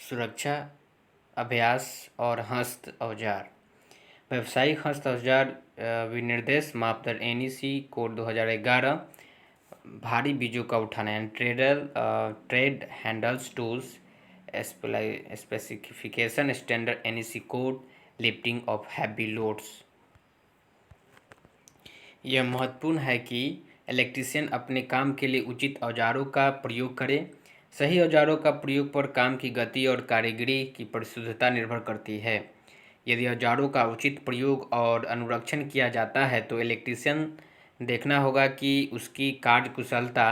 सुरक्षा अभ्यास और हस्त औजार। व्यावसायिक हस्त औजार विनिर्देश मापदंड एनईसी कोड 2011। भारी बीजों का उठाना यानी trade handles tools specification standard NEC code lifting of heavy loads. यह महत्वपूर्ण है कि इलेक्ट्रीशियन अपने काम के लिए उचित औजारों का प्रयोग करे। सही औजारों का प्रयोग पर काम की गति और कारीगरी की परिशुद्धता निर्भर करती है। यदि औजारों का उचित प्रयोग और अनुरक्षण किया जाता है तो इलेक्ट्रीशियन देखना होगा कि उसकी कार्यकुशलता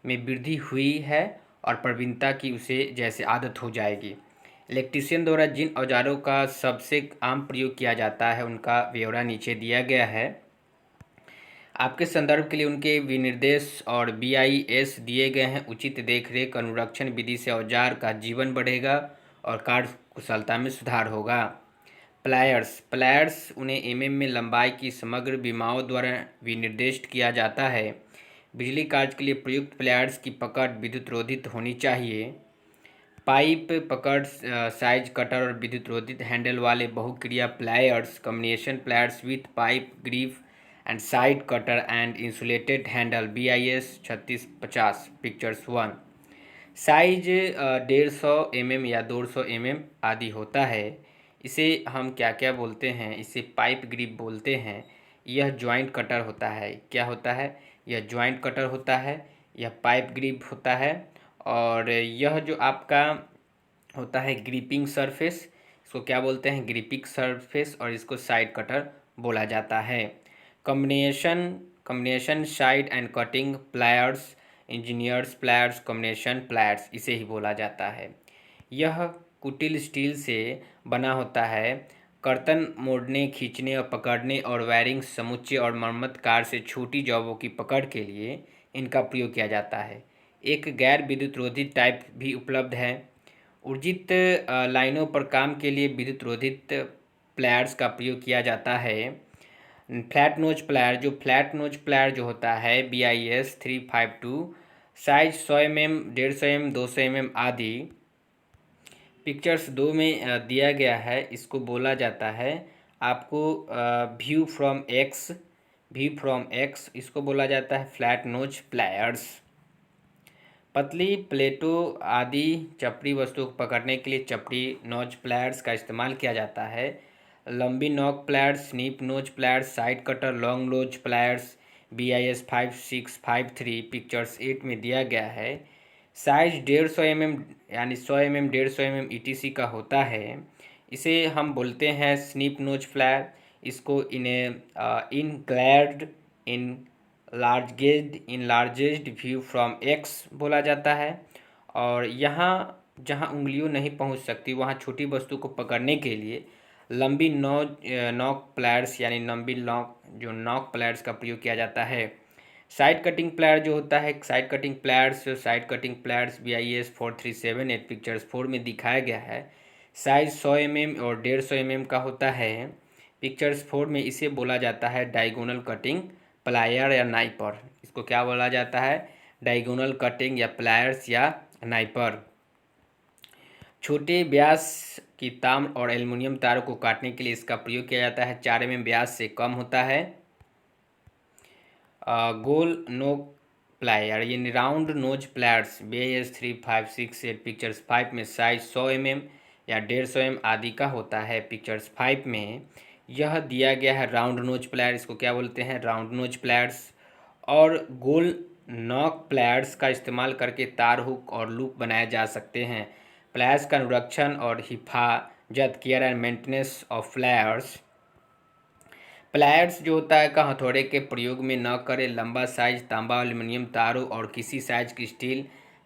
में वृद्धि हुई है और प्रवीणता की उसे जैसे आदत हो जाएगी। इलेक्ट्रीशियन द्वारा जिन औजारों का सबसे आम प्रयोग किया जाता है उनका ब्यौरा नीचे दिया गया है। आपके संदर्भ के लिए उनके विनिर्देश और बीआईएस दिए गए हैं। उचित देखरेख अनुरक्षण विधि से औजार का जीवन बढ़ेगा और कार्य कुशलता में सुधार होगा। प्लायर्स उन्हें एमएम में लंबाई की समग्र विमाओं द्वारा विनिर्दिष्ट किया जाता है। बिजली कार्य के लिए प्रयुक्त प्लायर्स की पकड़ विद्युत रोधित होनी चाहिए। पाइप पकड़ साइज कटर और विद्युत रोधित हैंडल वाले बहुक्रिया pliers combination pliers with pipe grip and side cutter and insulated handle BIS 3650 pictures 1। Size 150 mm या 200 mm आदि होता है। इसे हम क्या क्या बोलते हैं? इसे पाइप ग्रिप बोलते हैं। यह जॉइंट कटर होता है। क्या होता है? यह जॉइंट कटर होता है। यह पाइप ग्रिप होता है। और यह जो आपका होता है ग्रिपिंग सरफेस, इसको क्या बोलते हैं? Gripping surface. और इसको साइड कटर बोला जाता है। Combination side and cutting pliers engineers pliers combination pliers इसे ही बोला जाता है। यह कुटिल स्टील से बना होता है। कर्तन मोड़ने खींचने और पकड़ने और वायरिंग समुच्चय और मरम्मत कार्य से छोटी जॉबों की पकड़ के लिए इनका प्रयोग किया जाता है। एक गैर विद्युत रोधित टाइप भी उपलब्ध है। ऊर्जित लाइनों पर काम के लिए विद्युत रोधित प्लायर्स का प्रयोग किया जाता है। फ्लैट नोज प्लायर जो होता है BIS 352 size 100 mm 150 mm 200 mm आदि पिक्चर्स 2 में दिया गया है। इसको बोला जाता है आपको व्यू फ्रॉम एक्स इसको बोला जाता है फ्लैट नोज प्लायर्स। पतली प्लेटों आदि चपड़ी वस्तुओं को पकड़ने के लिए चपड़ी नोज प्लायर्स का इस्तेमाल किया जाता है। लंबी nose pliers snipe nose pliers side cutter long nose pliers BIS 5653 pictures 8 में दिया गया है। साइज 150 mm यानी 100 mm 150 mm ETC का होता है। इसे हम बोलते हैं स्नीप नोज प्लायर। इसको इनक्लैर्ड इन लार्जेस्ट व्यू फ्रॉम एक्स बोला जाता है। और यहाँ जहाँ उंगलियों नहीं पहुँच सकती वहाँ छोटी वस्तु को पकड़ने के लिए लंबी नॉक प्लायर्स यानी लंबी नॉक प्लायर्स का प्रयोग किया जाता है। साइड कटिंग प्लायर जो होता है side cutting pliers BIS 4378 pictures 4 में दिखाया गया है। साइज 100 mm और 150 mm का होता है। पिक्चर्स 4 में इसे बोला जाता है डायगोनल कटिंग प्लायर या नाइपर। इसको क्या बोला जाता है? डायगोनल कटिंग या प्लायर्स या नाइपर। छोटे व्यास की ताम्र और एल्युमिनियम तारों को काटने के लिए इसका प्रयोग किया जाता है। 4 mm व्यास से कम होता है। गोल नोक प्लायर ये round nose pliers BIS 3568 pictures 5 में साइज 100 mm या 150 mm आदि का होता है। पिक्चर्स 5 में यह दिया गया है राउंड नोज प्लायर। इसको क्या बोलते हैं? Round nose pliers. और गोल नॉक प्लायर्स का इस्तेमाल करके तार हुक और लूप बनाए जा सकते हैं। प्लायर्स का अनुरक्षण और हिफाजत care and maintenance of pliers जो होता है का हथौड़े के प्रयोग में न करें। लंबा साइज तांबा एल्युमिनियम तारों और किसी साइज की स्टील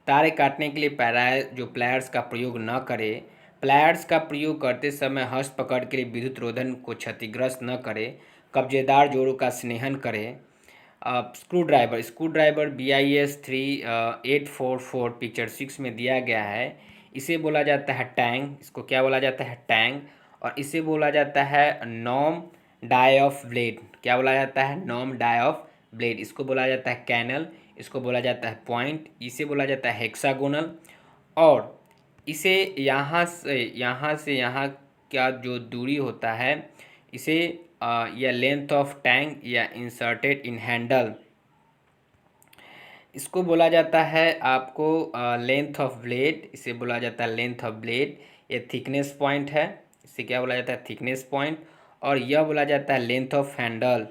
तारे काटने के लिए प्लायर्स का प्रयोग न करें। प्लायर्स का प्रयोग करते समय हस्त पकड़ के लिए विद्युत रोधन को क्षतिग्रस्त न करें। कब्जेदार जोड़ों का स्नेहन करें। स्क्रू ड्राइवर BIS 3844 पिक्चर 6 में दिया गया है। इसे बोला जाता है टैंग। इसको क्या बोला जाता है? टैंग। और इसे बोला जाता है नॉम डाई ऑफ ब्लेड। क्या बोला जाता है? नॉम डाई ऑफ ब्लेड। इसको बोला जाता है कैनल। इसको बोला जाता है पॉइंट। इसे बोला जाता है हेक्सागोनल। और इसे यहाँ से यहाँ का जो दूरी होता है, इसे या लेंथ ऑफ टैंक या इंसर्टेड इन हैंडल, इसको बोला जाता है आपको लेंथ ऑफ ब्लेड, इसे बोला जाता है लेंथ ऑफ ब्लेड। ये थिकनेस पॉइंट है, इसे क्या बोला जाता है, थिकनेस पॉइंट। और यह बोला जाता है length of handle.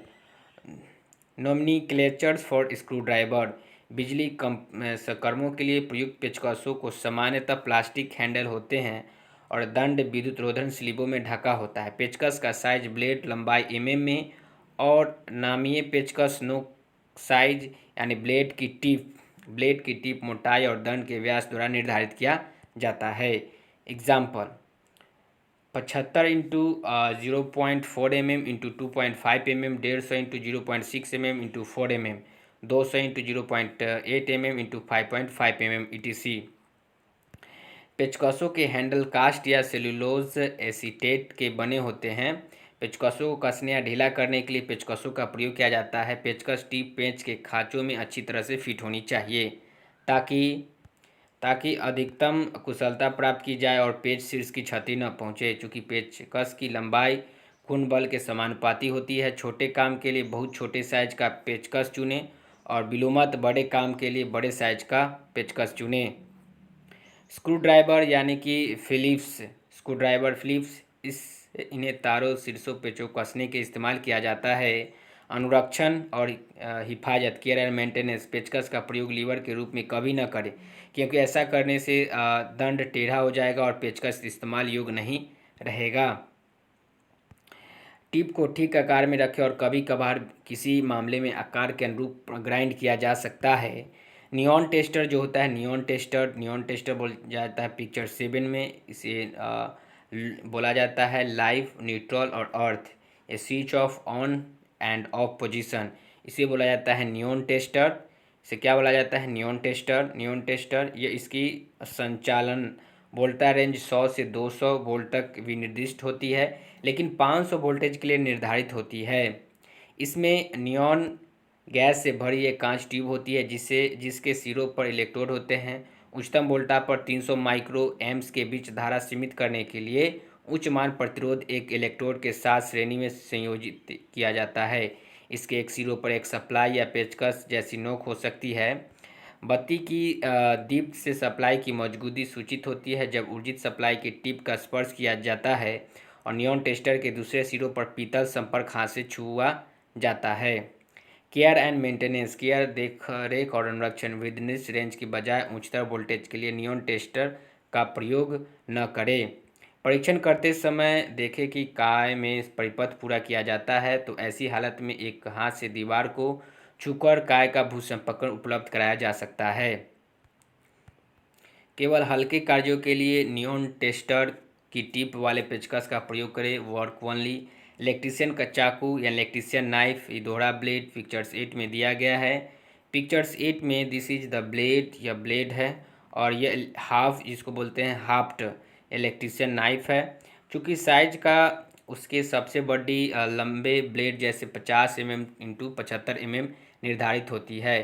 Nomenclatures for screwdriver, बिजली कर्मों के लिए प्रयुक्त पेचकसों को सामान्यतः प्लास्टिक हैंडल होते हैं और दंड विद्युत रोधन स्लीबों में ढका होता है। पेचकस का साइज ब्लेड लंबाई में और नामिये पेचकस नोक साइज यानी ब्लेड की टिप मोटाई और दंड के व्यास द्वारा निर्धारित किया जाता है। Example 75 × 0.4 mm × 2.5 mm, 150 × 0.6 mm × 4 mm, 200 × 0.8 mm × 5.5 mm etc। पेचकसों के हैंडल कास्ट या सेलुलोज एसीटेट के बने होते हैं। पेचकसों को कसने या ढीला करने के लिए पेचकसों का प्रयोग किया जाता है। पेचकस टिप पेंच के खांचों में अच्छी तरह से फिट होनी चाहिए ताकि ताकि अधिकतम कुशलता प्राप्त की जाए और पेच शीर्ष की क्षति न पहुंचे। चूँकि पेचकस की लंबाई खून बल के समानुपाती होती है, छोटे काम के लिए बहुत छोटे साइज का पेचकस चुनें और बिलोमत बड़े काम के लिए बड़े साइज का पेचकस चुनें। स्क्रू ड्राइवर यानी कि फिलिप्स, इन्हें तारों शीर्षों पेचों कसने के इस्तेमाल किया जाता है। अनुरक्षण और हिफाजत, केयर एंड मेंटेनेंस, पेचकस का प्रयोग लीवर के रूप में कभी न करें क्योंकि ऐसा करने से दंड टेढ़ा हो जाएगा और पेचकस इस्तेमाल योग्य नहीं रहेगा। टिप को ठीक आकार में रखें और कभी कभार किसी मामले में आकार के अनुरूप ग्राइंड किया जा सकता है। नियॉन टेस्टर जो होता है, नियॉन टेस्टर बोल जाता है पिक्चर 7 में। इसे बोला जाता है लाइव, न्यूट्रल और earth, a switch off on and off position, इसे बोला जाता है नियॉन टेस्टर। इसे क्या बोला जाता है, नियॉन टेस्टर। ये इसकी संचालन वोल्टा रेंज 100 से 200 वोल्ट तक विनिर्दिष्ट होती है, लेकिन 500 वोल्टेज के लिए निर्धारित होती है। इसमें नियॉन गैस से भरी एक कांच ट्यूब होती है जिसके सिरों पर इलेक्ट्रोड होते हैं। उच्चतम वोल्टा पर 300 माइक्रो एम्प्स के बीच धारा सीमित करने के लिए उच्च मान प्रतिरोध एक इलेक्ट्रोड के साथ श्रेणी में संयोजित किया जाता है। इसके एक सिरों पर एक सप्लाई या पेचकस जैसी नोक हो सकती है। बत्ती की दीप्त से सप्लाई की मौजूदगी सूचित होती है जब ऊर्जित सप्लाई की टिप का स्पर्श किया जाता है और नियॉन टेस्टर के दूसरे सिरों पर पीतल संपर्क हाथ से छुआ जाता है। केयर एंड मेंटेनेंस, देख रेख और अनुरक्षण, विनिर्दिष्ट रेंज की बजाय उच्चतर वोल्टेज के लिए नियॉन टेस्टर का प्रयोग न करें। परीक्षण करते समय देखें कि काय में परिपथ पूरा किया जाता है, तो ऐसी हालत में एक हाथ से दीवार को छूकर काय का भूसंपर्कण उपलब्ध कराया जा सकता है। केवल हल्के कार्यों के लिए नियॉन टेस्टर की टिप वाले पेचकस का प्रयोग करें। वर्क ओनली, इलेक्ट्रीशियन का चाकू या इलेक्ट्रीशियन नाइफ, ये दोहरा ब्लेड पिक्चर्स 8 में दिया गया है। पिक्चर्स 8 में दिस इज द ब्लेड, यह ब्लेड है और यह हाफ, जिसको बोलते हैं हाफ्ट इलेक्ट्रीशियन नाइफ है। चूँकि साइज का उसके सबसे बड़ी लंबे ब्लेड जैसे 50 mm × 75 mm निर्धारित होती है।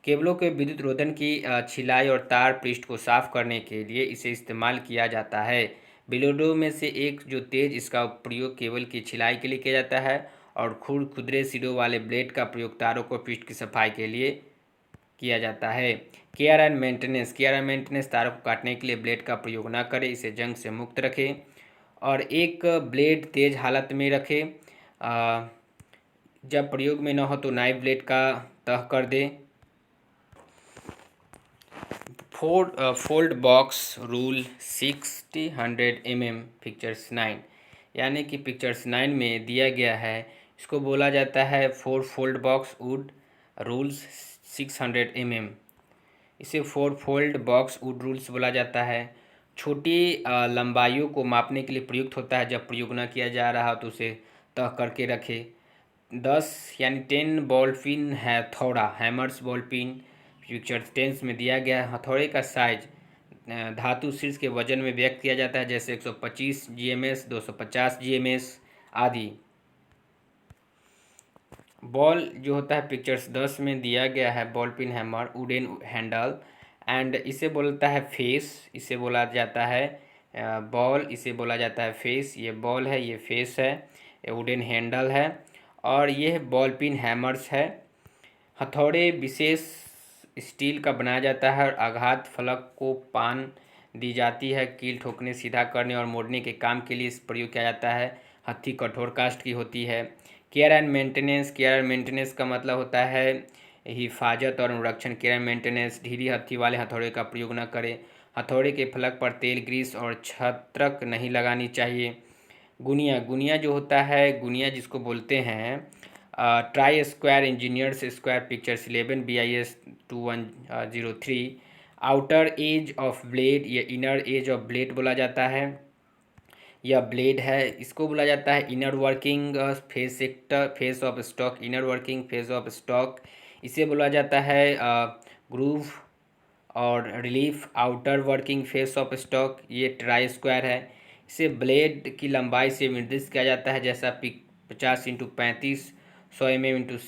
केबलों के विद्युत रोधन की छिलाई और तार पृष्ठ को साफ करने के लिए इसे इस्तेमाल किया जाता है। ब्लेडों में से एक जो तेज, इसका प्रयोग केबल की छिलाई के लिए किया जाता है और खुरदरे सिरों वाले ब्लेड का प्रयोग तारों को पृष्ठ की सफाई के लिए किया जाता है। केयर एंड मेंटेनेंस, तारों को काटने के लिए ब्लेड का प्रयोग न करें, इसे जंग से मुक्त रखें और एक ब्लेड तेज हालत में रखें। जब प्रयोग में न हो तो नाइफ ब्लेड का तह कर दें। Fold box rule 60-100 mm pictures 9, यानी कि पिक्चर्स 9 में दिया गया है, इसको बोला जाता है 4 fold box would rules 600 mm। इसे 4 फोल्ड बॉक्स वुड रूल्स बोला जाता है। छोटी लंबाइयों को मापने के लिए प्रयुक्त होता है। जब प्रयोग न किया जा रहा तो उसे तह करके रखें। 10 यानी 10 बॉल पिन है हथौड़ा, हैमर्स बॉल पिन पिक्चर 10 में दिया गया है। हथौड़े का साइज धातु शीर्ष के वजन में व्यक्त किया जाता है, जैसे 125 GMS, 250 GMS आदि। बॉल जो होता है पिक्चर्स 10 में दिया गया है, ball pin hammer, wooden handle and इसे बोलता है फेस, इसे बोला जाता है बॉल, इसे बोला जाता है फेस। ये बॉल है, ये फेस है, ये वुडन हैंडल है, और ये बॉल पिन हैमर्स है। हथौड़े विशेष स्टील का बनाया जाता है और आघात फलक को पान दी जाती है। कील ठोकने, सीधा करने और मोड़ने के काम के लिए इस प्रयोग किया जाता है। हत्थी कठोर काष्ठ की होती है। Care and maintenance, care and maintenance का मतलब होता है हिफाजत और अनुरक्षण। केयर एंड मेंटेनेंस, ढीली हत्थी वाले हथौड़े का प्रयोग न करें। हथौड़े के फलक पर तेल, ग्रीस और छत्रक नहीं लगानी चाहिए। गुनिया, गुनिया जो होता है, गुनिया जिसको बोलते हैं try square engineers square pictures 11 BIS 2103। Outer as of blade या इनर एज ऑफ ब्लेड बोला जाता है। यह ब्लेड है, इसको बोला जाता है inner working face sector, face of stock, inner working face of stock. इसे बोला जाता है ग्रूव और relief, outer working face of stock. ये ट्राई स्क्वायर है। इसे ब्लेड की लंबाई से निर्दिष्ट किया जाता है, जैसा 50x35, 100 mm x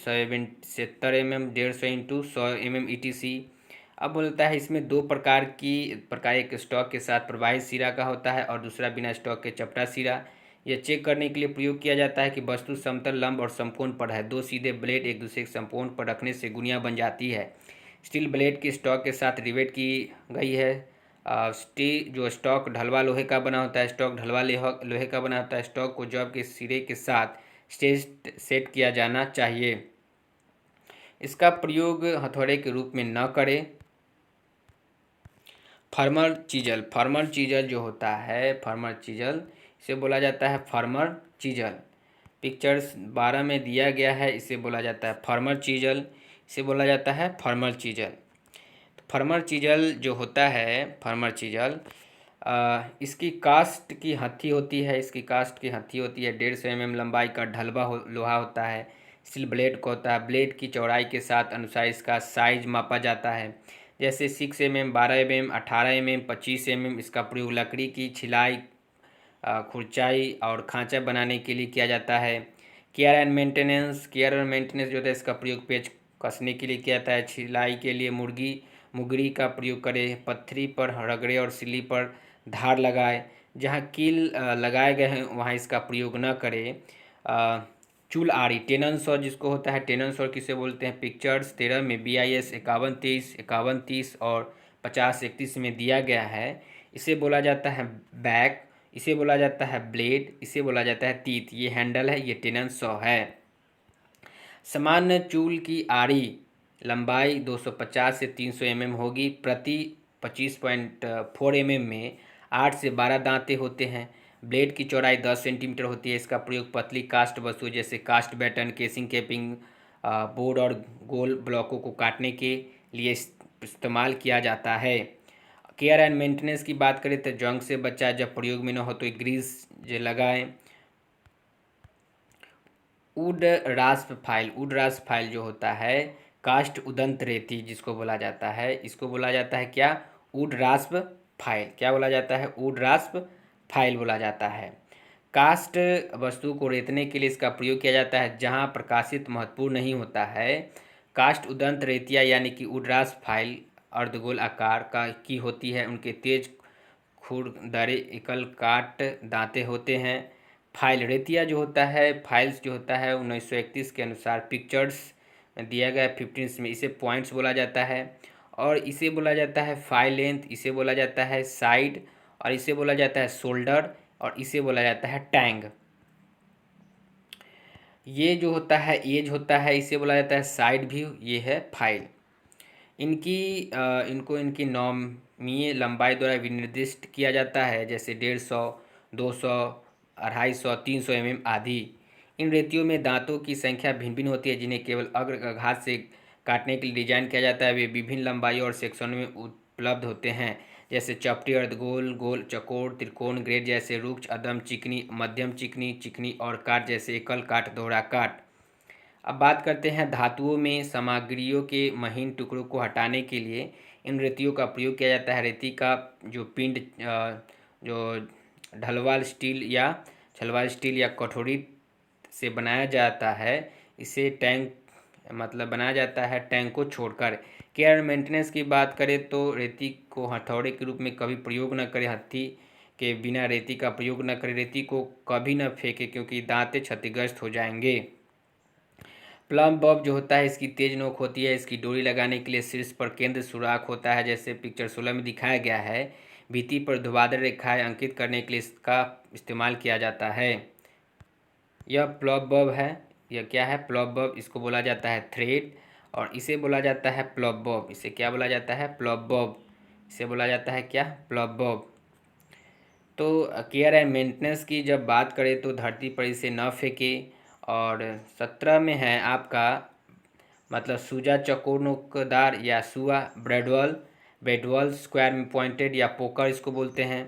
70 mm, 150 x 100 mm ETC। अब बोलता है इसमें दो प्रकार एक स्टॉक के साथ प्रवाहित सिरा का होता है और दूसरा बिना स्टॉक के चपटा सिरा। यह चेक करने के लिए प्रयोग किया जाता है कि वस्तु समतल, लंब और समकोण पर है। दो सीधे ब्लेड एक दूसरे के समकोण पर रखने से गुनिया बन जाती है। स्टील ब्लेड की स्टॉक के साथ रिवेट की गई है। स्टील जो स्टॉक ढलवा लोहे का बना होता है, स्टॉक ढलवा लोहे का बना होता है। स्टॉक को जॉब के सिरे के साथ सेट किया जाना चाहिए। इसका प्रयोग हथौड़े के रूप में न करें। फर्मर चीजल, फर्मर चीजल जो होता है, फर्मर चीजल इसे बोला जाता है फर्मर चीजल। पिक्चर्स 12 में दिया गया है, इसे बोला जाता है फर्मर चीजल, इसे बोला जाता है फर्मर चीजल। तो फर्मर चीजल जो होता है, फर्मर चीजल इसकी कास्ट की हथी होती है, इसकी कास्ट की हथी होती है। 150 mm लंबाई का ढलवा लोहा होता है। स्टील ब्लेड को होता है। ब्लेड की चौड़ाई के साथ अनुसार इसका साइज मापा जाता है, जैसे 6 mm, 12 mm, 18 mm, 25 mm। इसका प्रयोग लकड़ी की छिलाई, खुरचाई और खांचा बनाने के लिए किया जाता है। केयर एंड मेंटेनेंस, केयर और मेंटेनेंस जो होता है इसका प्रयोग पेच कसने के लिए किया जाता है। छिलाई के लिए मुगरी का प्रयोग करें। पत्थरी पर रगड़े और सिल्ली पर धार लगाए। जहाँ कील लगाए गए हैं वहाँ इसका प्रयोग न करें। चूल आरी, टेनन सौ जिसको होता है, टेनन सौ किसे बोलते हैं। पिक्चर्स 13 में BIS 5130, 5130 और 5031 में दिया गया है। इसे बोला जाता है बैक, इसे बोला जाता है ब्लेड, इसे बोला जाता है तीत। ये हैंडल है, ये टेनन सौ है। सामान्य चूल की आरी लंबाई 250 से 300 mm होगी। प्रति 25.4 mm में 8 से 12 दांते होते हैं। ब्लेड की चौड़ाई 10 सेंटीमीटर होती है। इसका प्रयोग पतली कास्ट वस्तु जैसे cast batten, casing, capping, board और गोल ब्लॉकों को काटने के लिए इस्तेमाल किया जाता है। केयर एंड मेंटेनेंस की बात करें तो जंग से बचाए, जब प्रयोग में न हो तो ग्रीस जो लगाएं। वुड रास्प फाइल, वुड रास्प फाइल जो होता है, कास्ट उदंत रेती जिसको बोला जाता है, इसको बोला जाता है क्या, वुड रास्प फाइल। क्या बोला जाता है, वुड रास्प फाइल बोला जाता है। कास्ट वस्तु को रेतने के लिए इसका प्रयोग किया जाता है जहाँ प्रकाशित महत्वपूर्ण नहीं होता है। कास्ट उदंत रेतिया यानी कि वुड रास्प फाइल अर्धगोल आकार का की होती है। उनके तेज खुरदरे एकल काट दांते होते हैं। फाइल रेतिया जो होता है, फाइल्स जो होता है 1931 के अनुसार पिक्चर्स दिया गया 15 में, इसे पॉइंट्स बोला जाता है। और इसे बोला जाता है फाइल लेंथ, इसे बोला जाता है साइड, और इसे बोला जाता है शोल्डर, और इसे बोला जाता है टैंग। ये जो होता है एज होता है, इसे बोला जाता है साइड व्यू, ये है फाइल। इनकी नौमीय लंबाई द्वारा विनिर्दिष्ट किया जाता है, जैसे 150, 200, 250, 300 mm आदि। इन रेतियों में दांतों की संख्या भिन्न भिन्न होती है, जिन्हें केवल अग्र घात से काटने के लिए डिजाइन किया जाता है। वे विभिन्न लंबाई और सेक्शनों में उपलब्ध होते हैं, जैसे चपटी, अर्धगोल, गोल, चौकोर, त्रिकोण, ग्रेड जैसे रुक्ष, अधम, चिकनी, मध्यम चिकनी, चिकनी और काट जैसे एकल काट, दोहरा काट। अब बात करते हैं धातुओं में सामग्रियों के महीन टुकड़ों को हटाने के लिए इन रेतियों का प्रयोग किया जाता है। रेती का जो पिंड जो छलवाल स्टील या कठोरी से बनाया जाता है, इसे टैंक मतलब बनाया जाता है टैंक को छोड़कर। केयर एंड मेंटेनेंस की बात करें तो रेती को हथौड़े के रूप में कभी प्रयोग न करें, हत्थी के बिना रेती का प्रयोग न करें, रेती को कभी न फेंके क्योंकि दांतें क्षतिग्रस्त हो जाएंगे। प्लम बल्ब जो होता है इसकी तेज नोक होती है, इसकी डोरी लगाने के लिए शीर्ष पर केंद्र सुराख होता है, जैसे पिक्चर 16 में दिखाया गया है। भित्ति पर ध्रुवाधर रेखाएं अंकित करने के लिए इसका इस्तेमाल किया जाता है। यह प्लम बल्ब है, यह क्या है प्लम बल्ब, इसको बोला जाता है थ्रेड और इसे बोला जाता है प्लम बल्ब। इसे क्या बोला जाता है प्लम बल्ब, इसे बोला जाता है क्या प्लम बल्ब। तो केयर एंड मेंटेनेंस की जब बात करें तो धरती पर इसे न फेंके। और 17 में है आपका मतलब सूजा चौकोर नोकदार या सुआ ब्रेडवल, ब्रेडवल स्क्वायर में पॉइंटेड या पोकर इसको बोलते हैं।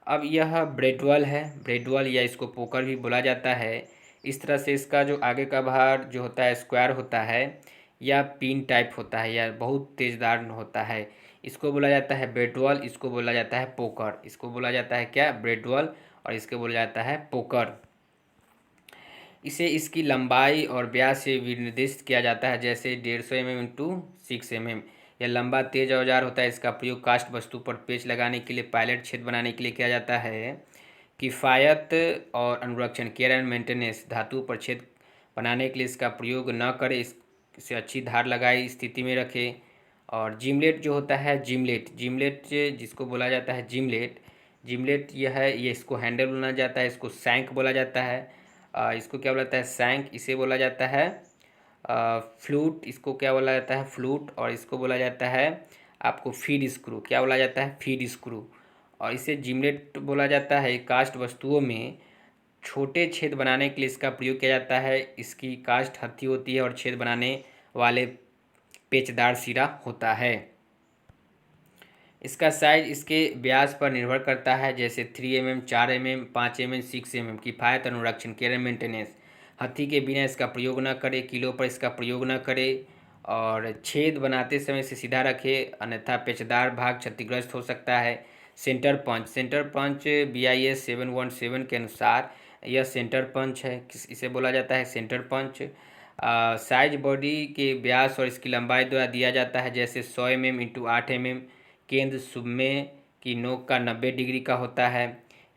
अब यह ब्रेडवल है, ब्रेडवल या इसको पोकर भी बोला जाता है। इस तरह से इसका जो आगे का भाग जो होता है स्क्वायर होता है या पिन टाइप होता है या बहुत तेजदार होता है, इसको बोला जाता है ब्रेडवल, इसको बोला जाता है पोकर। इसको बोला जाता है क्या ब्रेडवल और इसको बोला जाता है पोकर। इसे इसकी लंबाई और व्यास से विनिर्दिष्ट किया जाता है, जैसे 150 mm इंटू 6 mm। यह लंबा तेज औजार होता है, इसका प्रयोग कास्ट वस्तु पर पेच लगाने के लिए, पायलट छेद बनाने के लिए किया जाता है। किफ़ायत और अनुरक्षण केयर एंड मेंटेनेंस, धातु पर छेद बनाने के लिए इसका प्रयोग न करें, इसे अच्छी धार लगाई स्थिति में रखें। और जिमलेट जो होता है जिमलेट, जिमलेट जिसको बोला जाता है जिमलेट, जिमलेट यह है, ये इसको हैंडल बोला जाता है, इसको सैंक बोला जाता है। इसको क्या बोला जाता है सैंक, इसे बोला जाता है फ्लूट, इसको क्या बोला जाता है फ्लूट। और इसको बोला जाता है आपको फीड स्क्रू, क्या बोला जाता है फीड स्क्रू। और इसे जिमलेट बोला जाता है। कास्ट वस्तुओं में छोटे छेद बनाने के लिए इसका प्रयोग किया जाता है। इसकी कास्ट हत्थी होती है और छेद बनाने वाले पेचदार सिरा होता है। इसका साइज इसके व्यास पर निर्भर करता है, जैसे 3 mm, 4 mm, 5 mm, 6 mm। किफ़ायत अनुरक्षण केयर एंड मेंटेनेंस, हत्थी के बिना इसका प्रयोग न करें, किलो पर इसका प्रयोग न करें और छेद बनाते समय इसे सीधा रखें, अन्यथा पेचदार भाग क्षतिग्रस्त हो सकता है। Centre punch, centre punch BIS 717 के अनुसार यह सेंटर पंच है, इसे बोला जाता है सेंटर पंच। साइज बॉडी के व्यास और इसकी लंबाई द्वारा दिया जाता है, जैसे 100 mm इंटू 8 mm। केंद्र सुमे की नोक का 90 डिग्री का होता है,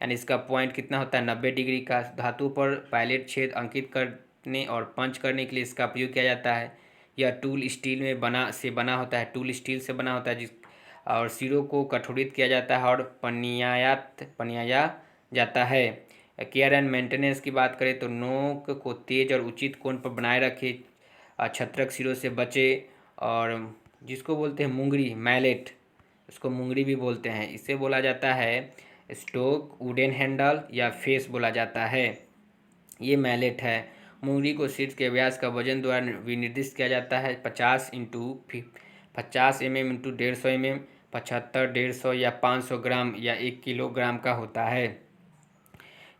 यानी इसका पॉइंट कितना होता है 90 डिग्री का। धातु पर पायलट छेद अंकित करने और पंच करने के लिए इसका प्रयोग किया जाता है। यह टूल स्टील में बना होता है, टूल स्टील से बना होता है जिस और सिरों को कठोरित किया जाता है और पनियाया जाता है। केयर एंड मेंटेनेंस की बात करें तो नोक को तेज और उचित कोण पर बनाए रखें, छत्रक सिरों से बचे। और जिसको बोलते हैं मुंगरी मैलेट, इसको मुंगरी भी बोलते हैं, इसे बोला जाता है स्टोक, वुडन हैंडल या फेस बोला जाता है। ये मैलेट है। मुंगरी को शीर्ष के व्यास का वजन द्वारा विनिर्दिष्ट किया जाता है, 50 mm इंटू 150 mm, 75, 150 या 500 ग्राम या 1 किलोग्राम का होता है।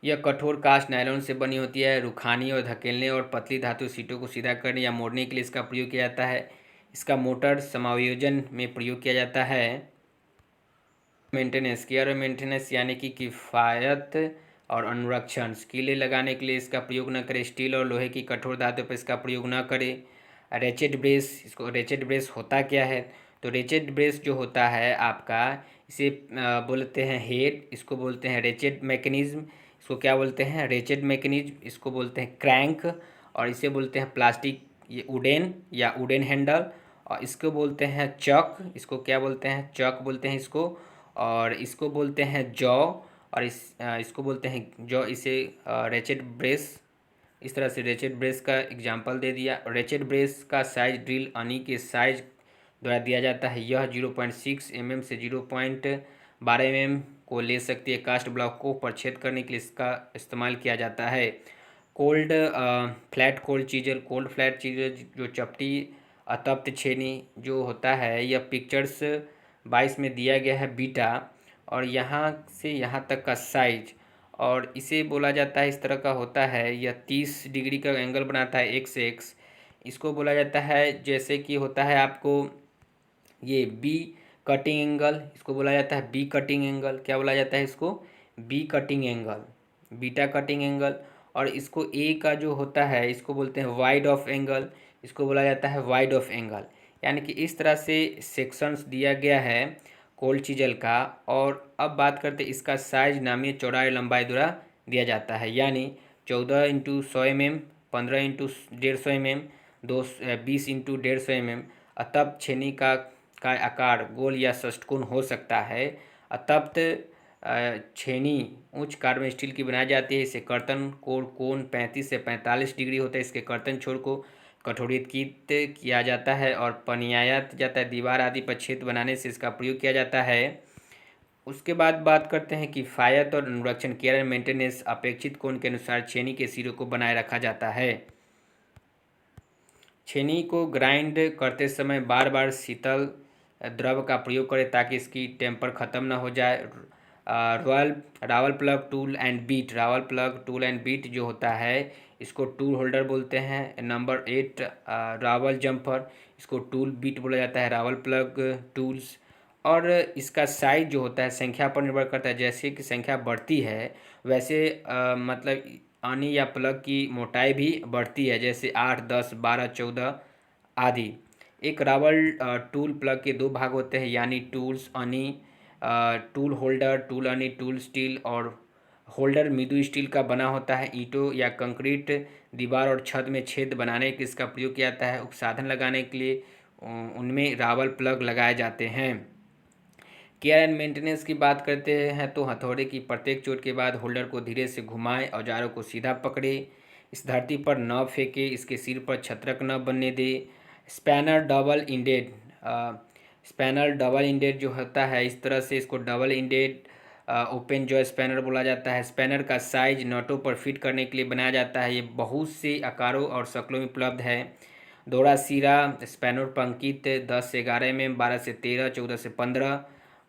यह कठोर कास्ट नायलॉन से बनी होती है। रुखाने और धकेलने और पतली धातु सीटों को सीधा करने या मोड़ने के लिए इसका प्रयोग किया जाता है। इसका मोटर समायोजन में प्रयोग किया जाता है। मेंटेनेंस केयर और मेंटेनेंस यानी कि किफ़ायत और अनुरक्षण, कीले लगाने के लिए इसका प्रयोग न करें, स्टील और लोहे की कठोर धातु पर इसका प्रयोग न करें। रेचेड ब्रेस, इसको रेचेड ब्रेस होता क्या है, तो रेचेड ब्रेस जो होता है आपका इसे बोलते हैं हेड, इसको बोलते हैं रेचेड मैकेनिज्म, इसको क्या बोलते हैं रेचेड मैकेनिज्म, इसको बोलते हैं क्रैंक और इसे बोलते हैं प्लास्टिक ये वुडन या वुडन हैंडल। और इसको बोलते हैं चक, इसको क्या बोलते हैं चक बोलते हैं इसको। और इसको बोलते हैं जॉ और इसको बोलते हैं जॉ। इसे रेचेड ब्रेस, इस तरह से रेचेड ब्रेस का एग्जांपल दे दिया। रेचेड ब्रेस का साइज ड्रिल अनी के साइज द्वारा दिया जाता है। यह 0.6 mm से 0.12 mm को ले सकती है। कास्ट ब्लॉक को परछेद करने के लिए इसका इस्तेमाल किया जाता है। Cold flat cold chisel, cold flat chisel जो चपटी अतप्त छेनी जो होता है, यह पिक्चर्स 22 में दिया गया है बीटा और यहाँ से यहाँ तक का साइज। और इसे बोला जाता है इस तरह का होता है, यह 30 डिग्री का एंगल बनाता है x से x। इसको बोला जाता है जैसे कि होता है आपको ये बी कटिंग एंगल, इसको बोला जाता है बी कटिंग एंगल। क्या बोला जाता है इसको B cutting angle, beta cutting angle. और इसको ए का जो होता है इसको बोलते हैं वाइड ऑफ एंगल, इसको बोला जाता है वाइड ऑफ एंगल। यानी कि इस तरह से सेक्शंस दिया गया है कोल्ड चीजल का। और अब बात करते इसका साइज नामिए चौड़ाई लंबाई द्वारा दिया जाता है, यानी 14x100 mm, 15x150 mm, 20x150 mm। तब छेनी का आकार गोल या षटकोण हो सकता है। तब छेनी उच्च कार्बन स्टील की बनाई जाती है। इसे कर्तन कोण 35 से 45 डिग्री होता है। इसके कर्तन छोर को कठोरित किया जाता है और पनियाया जाता है। दीवार आदि पर छेद बनाने से इसका प्रयोग किया जाता है। उसके बाद बात करते हैं किफ़ायत और अनुरक्षण, केयर एंड मेंटेनेंस। अपेक्षित कोण के अनुसार छेनी के सिरों को बनाए रखा जाता है। छेनी को ग्राइंड करते समय बार बार शीतल द्रव का प्रयोग करें ताकि इसकी टेम्पर ख़त्म ना हो जाए। Rawl plug tool and bit, Rawl plug tool and bit जो होता है इसको टूल होल्डर बोलते हैं। नंबर 8 रावल जंपर, इसको टूल बीट बोला जाता है। रावल प्लग टूल्स, और इसका साइज जो होता है संख्या पर निर्भर करता है। जैसे कि संख्या बढ़ती है वैसे मतलब आनी या प्लग की मोटाई भी बढ़ती है, जैसे 8, 10, 12, 14 आदि। एक रावल टूल प्लग के दो भाग होते हैं, यानी टूल्स अनी, टूल होल्डर, टूल अनी टूल स्टील, और होल्डर मृदु स्टील का बना होता है। ईंटों या कंक्रीट दीवार और छत में छेद बनाने के इसका प्रयोग किया जाता है। उपसाधन लगाने के लिए उनमें रावल प्लग लगाए जाते हैं। केयर एंड मेंटेनेंस की बात करते हैं तो हथौड़े की प्रत्येक चोट के बाद होल्डर को धीरे से घुमाएं, औजारों को सीधा पकड़े, इस धरती पर न फेंके, इसके सिर पर छत्रक न बनने दे। Spanner double ended, spanner double ended जो होता है इस तरह से इसको double ended open jaw spanner बोला जाता है। स्पैनर का साइज नटों पर फिट करने के लिए बनाया जाता है। ये बहुत से आकारों और शक्लों में उपलब्ध है। दोहरा सिरा स्पैनर पर अंकित 10 से 11 mm, 12 से 13, 14 से 15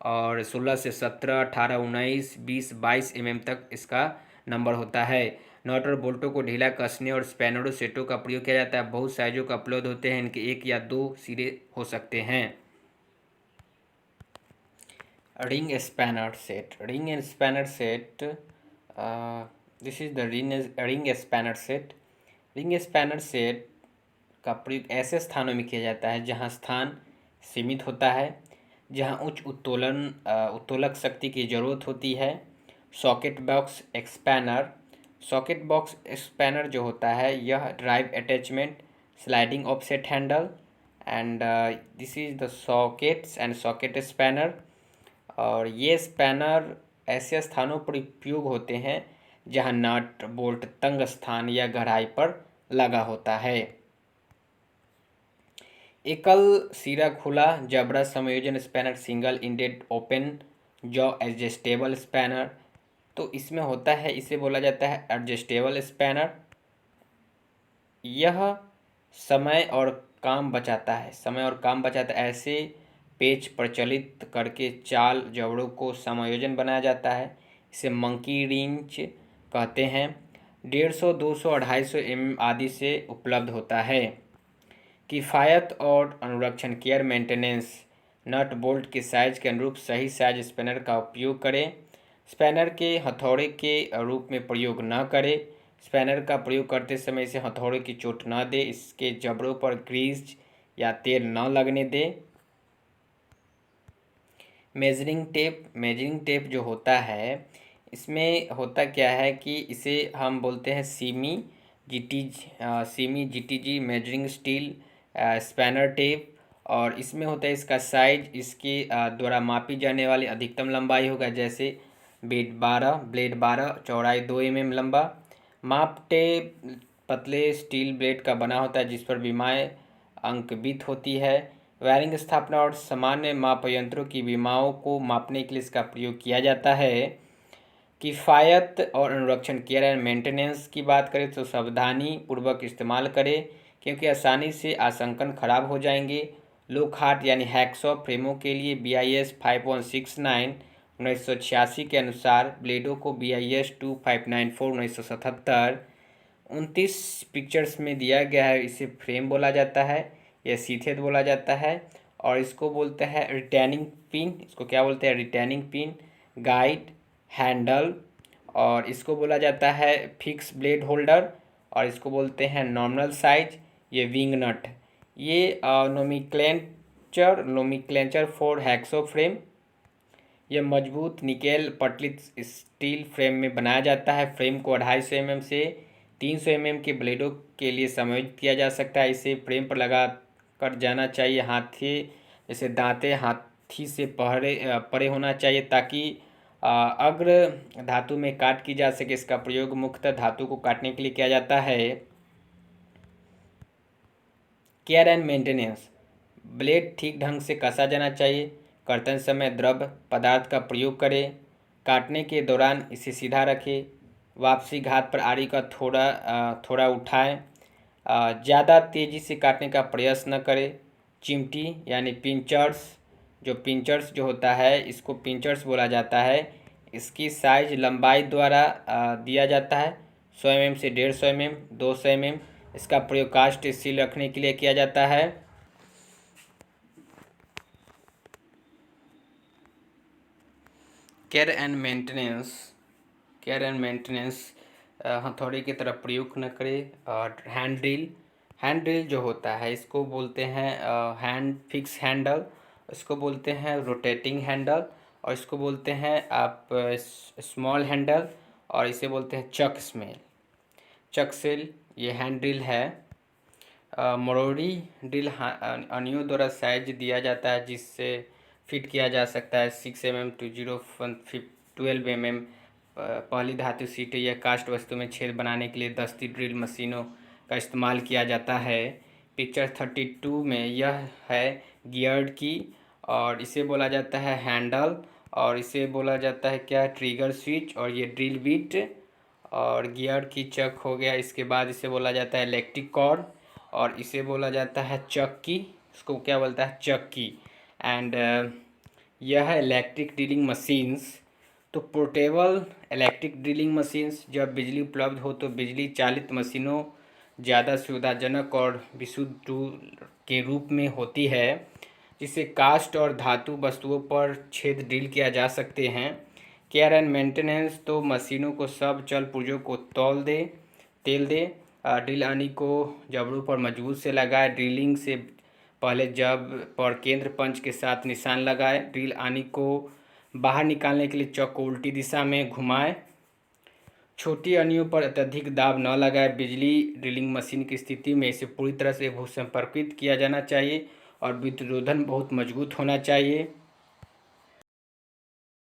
और 16 से 17, 18, 19, 20, 22 mm तक इसका नंबर होता है। नट और बोल्टों को ढीला कसने और स्पैनरों सेटों का प्रयोग किया जाता है। बहुत साइजों का उपलब्ध होते हैं, इनके एक या दो सिरे हो सकते हैं। Ring spanner set, ring spanner set, this is the ring spanner set. Ring spanner set का प्रयोग ऐसे स्थानों में किया जाता है जहां स्थान सीमित होता है, जहां उच्च उत्तोलक शक्ति की ज़रूरत होती है। सॉकेट बॉक्स एक्सपैनर, सॉकेट बॉक्स एक्सपैनर जो होता है यह drive attachment, sliding offset handle, and this is the sockets and socket spanner. और ये स्पैनर ऐसे स्थानों पर उपयोग होते हैं जहां नट बोल्ट तंग स्थान या गहराई पर लगा होता है। एकल सिरा खुला जबड़ा समायोजन spanner, single ended open jaw adjustable spanner. तो इसमें होता है, इसे बोला जाता है एडजस्टेबल स्पैनर। यह समय और काम बचाता है, समय और काम बचाता है। ऐसे पेच प्रचलित करके चाल जबड़ों को समायोजन बनाया जाता है। इसे मंकी रिंच कहते हैं। 150, 200, 250 mm आदि से उपलब्ध होता है। किफ़ायत और अनुरक्षण, केयर मेंटेनेंस, नट बोल्ट के साइज के अनुरूप सही साइज स्पैनर का उपयोग करें। स्पैनर के हथौड़े के रूप में प्रयोग न करें। स्पैनर का प्रयोग करते समय इसे हथौड़े की चोट न दे। इसके जबड़ों पर ग्रीस या तेल न लगने दे। मेजरिंग टेप, मेजरिंग टेप जो होता है इसमें होता क्या है कि इसे हम बोलते हैं सीमी जीटीजी मेजरिंग स्टील स्पैनर टेप। और इसमें होता है इसका साइज इसके द्वारा मापी जाने वाली अधिकतम लंबाई होगा, जैसे ब्लेड 12, चौड़ाई 2 mm लंबा। माप टेप पतले स्टील ब्लेड का बना होता है जिस पर विमाएँ अंकित होती है। वायरिंग स्थापना और सामान्य माप यंत्रों की विमाओं को मापने के लिए इसका प्रयोग किया जाता है। किफ़ायत और अनुरक्षण, केयर एंड मेंटेनेंस की बात करें तो सावधानी पूर्वक इस्तेमाल करें क्योंकि आसानी से आंसकन खराब हो जाएंगे। लोकहार्ट यानी हैक्सॉ फ्रेमों के लिए BIS 5169 1986 के अनुसार ब्लेडों को BIS 2594 1977 29 पिक्चर्स में दिया गया है। इसे फ्रेम बोला जाता है, यह सीथेद बोला जाता है। और इसको बोलते हैं रिटेनिंग पिन, इसको क्या बोलते हैं रिटेनिंग पिन, गाइड, हैंडल, और इसको बोला जाता है फिक्स ब्लेड होल्डर, और इसको बोलते हैं नॉमिनल साइज, ये विंग नट। ये नोमेनक्लेचर फॉर हैक्सो फ्रेम। यह मजबूत निकेल पतली स्टील फ्रेम में बनाया जाता है। फ्रेम को 250 mm से 300 mm के ब्लेडों के लिए समायोजित किया जा सकता है। इसे फ्रेम पर लगा कर जाना चाहिए। हाथी जैसे दांते हाथी से परे होना चाहिए ताकि अग्र धातु में काट की जा सके। इसका प्रयोग मुख्यतः धातु को काटने के लिए किया जाता है। Care and maintenance. ब्लेड ठीक ढंग से कसा जाना चाहिए। कर्तन समय द्रव पदार्थ का प्रयोग करें। काटने के दौरान इसे सीधा रखें। वापसी घात पर आरी का थोड़ा उठाएं। ज़्यादा तेज़ी से काटने का प्रयास न करें। चिमटी यानी पिंचर्स जो होता है, इसको पिंचर्स बोला जाता है। इसकी साइज लंबाई द्वारा दिया जाता है। 100 mm से 150 mm, 200 mm। इसका प्रयोग कास्ट स्टील रखने के लिए किया जाता है। केयर एंड मेंटेनेंस हथौड़ी की तरफ प्रयोग न करें। और हैंड ड्रिल जो होता है, इसको बोलते हैं हैंड फिक्स हैंडल, इसको बोलते हैं रोटेटिंग हैंडल, और इसको बोलते हैं आप स्मॉल हैंडल, और इसे बोलते हैं चक सेल। ये हैंड ड्रिल है। मरोड़ी ड्रिल अनियों द्वारा साइज दिया जाता है जिससे फिट किया जा सकता है। 6 mm to 12 mm। पहली धातु सीट या कास्ट वस्तु में छेद बनाने के लिए दस्ती ड्रिल मशीनों का इस्तेमाल किया जाता है। पिक्चर 32 में यह है गियर्ड की, और इसे बोला जाता है हैंडल, और इसे बोला जाता है क्या, ट्रिगर स्विच, और ये ड्रिल बिट और गियर की चक हो गया। इसके बाद इसे बोला जाता है इलेक्ट्रिक कॉर्ड, और इसे बोला जाता है चक्की। इसको क्या बोलता है, चक्की। एंड यह है इलेक्ट्रिक ड्रिलिंग मशीन्स। तो पोर्टेबल इलेक्ट्रिक ड्रिलिंग मशीन्स, जब बिजली उपलब्ध हो तो बिजली चालित मशीनों ज़्यादा सुविधाजनक और विशुद्ध टूल के रूप में होती है, जिससे कास्ट और धातु वस्तुओं पर छेद ड्रिल किया जा सकते हैं। केयर एंड मेंटेनेंस, तो मशीनों को सब चल पुर्जों को तेल दे। ड्रिल आनी को जबड़ों पर मजबूत से लगाए। ड्रिलिंग से पहले जब पर केंद्र पंच के साथ निशान लगाए। ड्रिल आनी को बाहर निकालने के लिए चक को उल्टी दिशा में घुमाए। छोटी अनियों पर अत्यधिक दाब न लगाए। बिजली ड्रिलिंग मशीन की स्थिति में इसे पूरी तरह से भूसंपर्कित किया जाना चाहिए, और विद्युत रोधन बहुत मजबूत होना चाहिए।